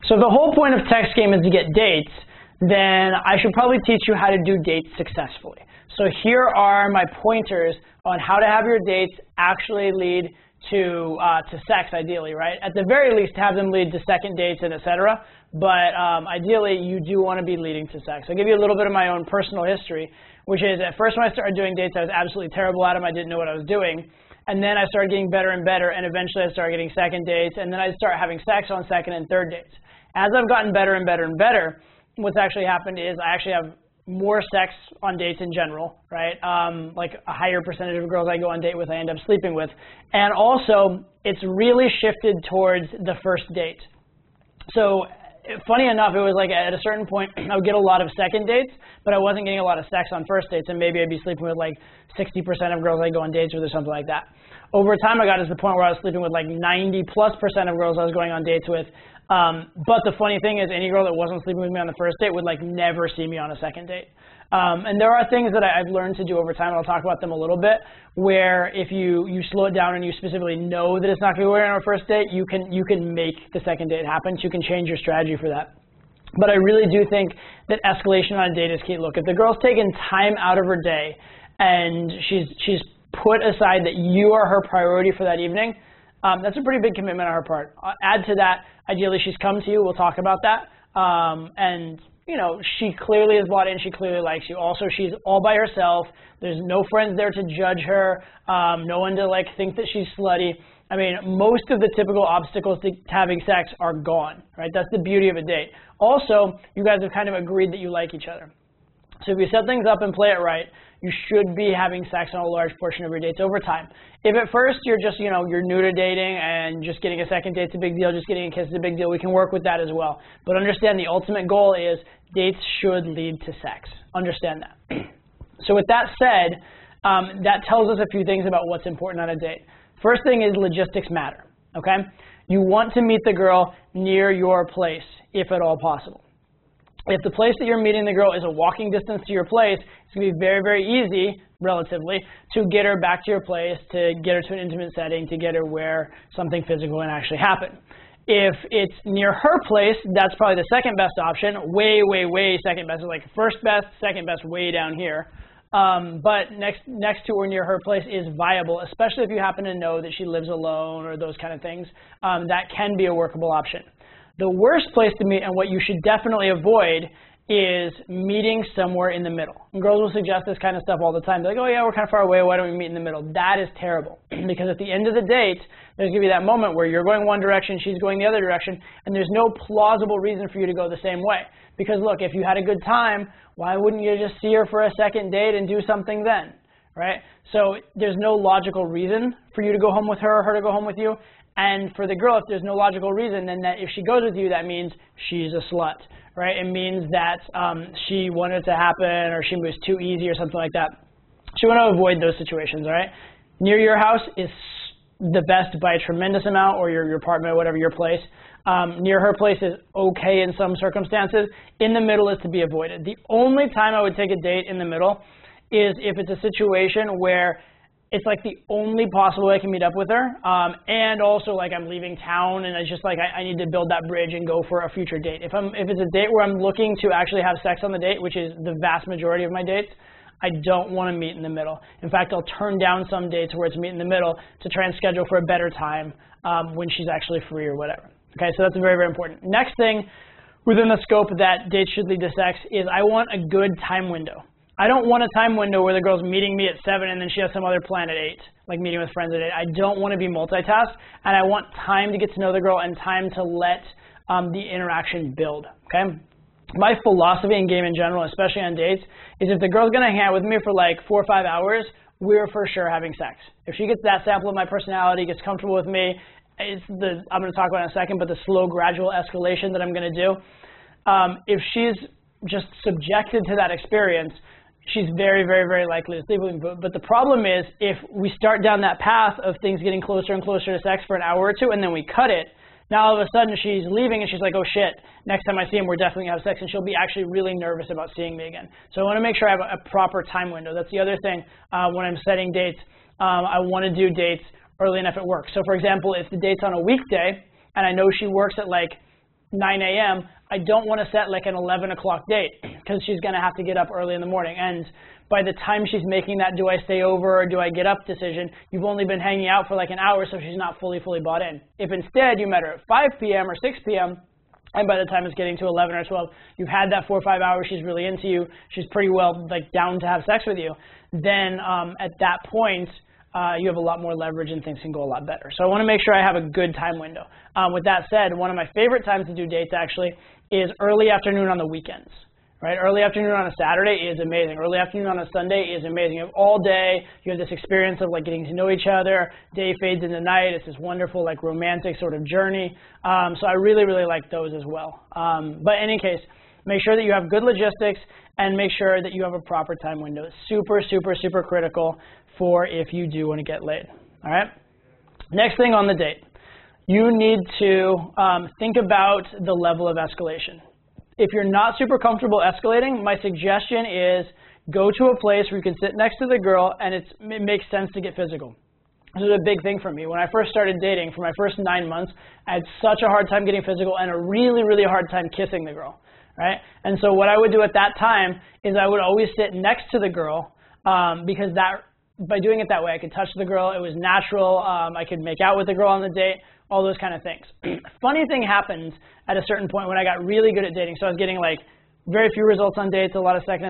So if the whole point of text game is to get dates, then I should probably teach you how to do dates successfully. So here are my pointers on how to have your dates actually lead to sex, ideally, right? At the very least, have them lead to second dates and etc. But ideally, you do want to be leading to sex. I'll give you a little bit of my own personal history, which is at first when I started doing dates, I was absolutely terrible at them. I didn't know what I was doing. And then I started getting better and better, and eventually I started getting second dates, and then I started having sex on second and third dates. As I've gotten better and better and better, what's actually happened is I actually have more sex on dates in general, right? Like a higher percentage of girls I go on date with, I end up sleeping with. And also, it's really shifted towards the first date. So funny enough, it was like at a certain point, I would get a lot of second dates, but I wasn't getting a lot of sex on first dates, and maybe I'd be sleeping with like 60% of girls I go on dates with or something like that. Over time, I got to the point where I was sleeping with like 90+% of girls I was going on dates with. But the funny thing is, any girl that wasn't sleeping with me on the first date would like never see me on a second date. And there are things that I've learned to do over time, and I'll talk about them a little bit, where if you slow it down and you specifically know that it's not going to go on our first date, you can make the second date happen. So you can change your strategy for that. But I really do think that escalation on a date is key. Look, if the girl's taken time out of her day and she's put aside that you are her priority for that evening, that's a pretty big commitment on her part. Add to that, ideally she's come to you, we'll talk about that, and you know, she clearly is bought in, she clearly likes you. Also, she's all by herself, there's no friends there to judge her, no one to like think that she's slutty. I mean, most of the typical obstacles to having sex are gone, right? That's the beauty of a date. Also, you guys have kind of agreed that you like each other. So if you set things up and play it right, you should be having sex on a large portion of your dates over time. If at first you're just, you know, you're new to dating and just getting a second date's a big deal, just getting a kiss is a big deal, we can work with that as well. But understand the ultimate goal is dates should lead to sex. Understand that. So with that said, that tells us a few things about what's important on a date. First thing is logistics matter, okay? You want to meet the girl near your place, if at all possible. If the place that you're meeting the girl is a walking distance to your place, it's going to be very, very easy, relatively, to get her back to your place, to get her to an intimate setting, to get her where something physical can actually happen. If it's near her place, that's probably the second best option. Way, way, way second best. Like first best, second best, way down here. But next to or near her place is viable, especially if you happen to know that she lives alone or those kind of things. That can be a workable option. The worst place to meet, and what you should definitely avoid, is meeting somewhere in the middle. And girls will suggest this kind of stuff all the time. They're like, oh yeah, we're kind of far away, why don't we meet in the middle? That is terrible, because at the end of the date, there's going to be that moment where you're going one direction, she's going the other direction, and there's no plausible reason for you to go the same way. Because look, if you had a good time, why wouldn't you just see her for a second date and do something then, right? So there's no logical reason for you to go home with her or her to go home with you. And for the girl, if there's no logical reason, then that if she goes with you, that means she's a slut, right? It means that she wanted it to happen, or she was too easy or something like that. So you want to avoid those situations, all right? Near your house is the best by a tremendous amount, or your apartment, whatever your place. Near her place is okay in some circumstances. In the middle is to be avoided. The only time I would take a date in the middle is if it's a situation where it's like the only possible way I can meet up with her, and also like I'm leaving town and it's just like I need to build that bridge and go for a future date. If it's a date where I'm looking to actually have sex on the date, which is the vast majority of my dates, I don't want to meet in the middle. In fact, I'll turn down some dates where it's meet in the middle to try and schedule for a better time when she's actually free or whatever. Okay, so that's very, very important. Next thing within the scope that dates should lead to sex is I want a good time window. I don't want a time window where the girl's meeting me at 7 and then she has some other plan at 8, like meeting with friends at 8. I don't want to be multitasked, and I want time to get to know the girl and time to let the interaction build, okay? My philosophy in game in general, especially on dates, is if the girl's going to hang out with me for like 4 or 5 hours, we're for sure having sex. If she gets that sample of my personality, gets comfortable with me, I'm going to talk about it in a second, but the slow, gradual escalation that I'm going to do, if she's just subjected to that experience, she's very, very, very likely to sleep with me. But the problem is if we start down that path of things getting closer and closer to sex for an hour or two and then we cut it, now all of a sudden she's leaving and she's like, oh shit, next time I see him we're definitely going to have sex, and she'll be actually really nervous about seeing me again. So I want to make sure I have a proper time window. That's the other thing when I'm setting dates. I want to do dates early enough at work. So for example, if the date's on a weekday and I know she works at like 9 a.m., I don't want to set like an 11 o'clock date because she's going to have to get up early in the morning. And by the time she's making that do I stay over or do I get up decision, you've only been hanging out for like an hour, so she's not fully bought in. If instead you met her at 5 p.m. or 6 p.m., and by the time it's getting to 11 or 12, you've had that 4 or 5 hours, she's really into you, she's pretty well like down to have sex with you, then at that point, you have a lot more leverage and things can go a lot better. So I want to make sure I have a good time window. With that said, one of my favorite times to do dates actually is early afternoon on the weekends. Right? Early afternoon on a Saturday is amazing. Early afternoon on a Sunday is amazing. You have all day. You have this experience of like getting to know each other. Day fades into night. It's this wonderful like romantic sort of journey. So I really, really like those as well. But in any case, make sure that you have good logistics and make sure that you have a proper time window. It's super, super, super critical for if you do want to get laid. All right? Next thing on the date, you need to think about the level of escalation. If you're not super comfortable escalating, my suggestion is go to a place where you can sit next to the girl and it makes sense to get physical. This is a big thing for me. When I first started dating, for my first 9 months, I had such a hard time getting physical and a really, really hard time kissing the girl, right? And so what I would do at that time is I would always sit next to the girl because by doing it that way, I could touch the girl. It was natural. I could make out with the girl on the date. All those kind of things. Funny thing happened at a certain point when I got really good at dating. So I was getting like very few results on dates, a lot of second